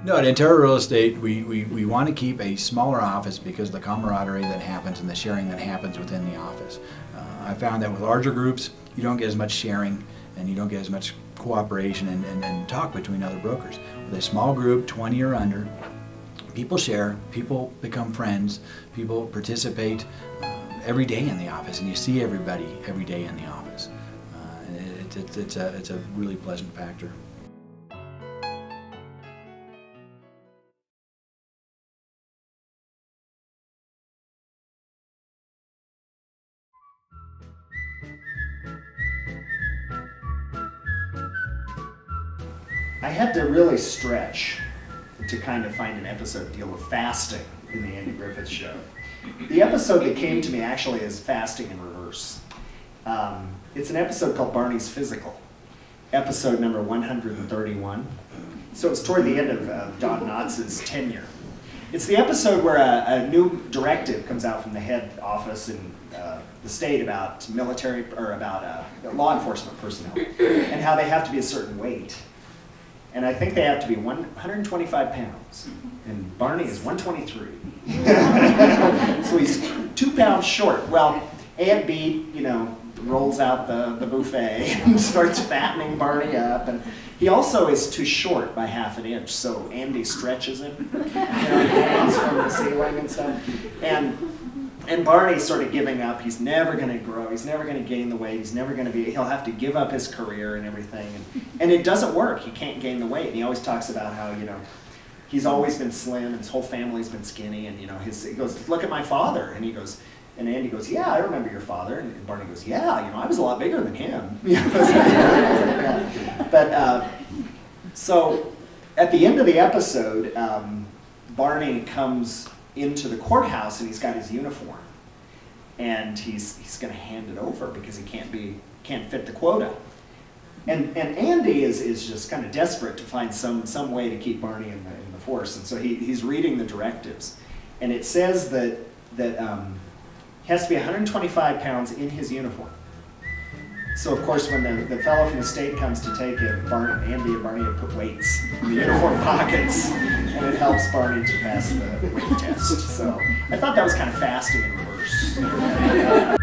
No, at Antero Real Estate, we want to keep a smaller office because of the camaraderie that happens and the sharing that happens within the office. I found that with larger groups, you don't get as much sharing and you don't get as much cooperation and talk between other brokers. With a small group, 20 or under, people share, people become friends, people participate every day in the office, and you see everybody every day in the office. It's a really pleasant factor. I had to really stretch to kind of find an episode deal with fasting in the Andy Griffith Show. The episode that came to me actually is Fasting in Reverse. It's an episode called Barney's Physical, episode number 131. So it's toward the end of Don Knotts' tenure. It's the episode where a new directive comes out from the head office in the state about military, or about law enforcement personnel, and how they have to be a certain weight. And I think they have to be 125 pounds. And Barney is 123. So he's 2 pounds short. Well, Aunt B, rolls out the buffet and starts fattening Barney up. And he also is too short by ½ inch, so Andy stretches him. He hangs from the ceiling and stuff. And Barney's sort of giving up. He's never going to grow. He's never going to gain the weight. He's never going to be, he'll have to give up his career and everything. And it doesn't work. He can't gain the weight. And he always talks about how, he's always been slim and his whole family's been skinny. And, he goes, look at my father. And he goes, and Andy goes, yeah, I remember your father. And Barney goes, yeah, I was a lot bigger than him. But, so at the end of the episode, Barney comes into the courthouse and he's got his uniform, and he's going to hand it over because he can't fit the quota. And Andy is just kind of desperate to find some way to keep Barney in the force, and so he's reading the directives, and it says that he has to be 125 pounds in his uniform. So of course, when the fellow from the state comes to take it, Andy and Barney have put weights in the uniform pockets, and it helps Barney to pass the weight test. So I thought that was kind of fasting in reverse.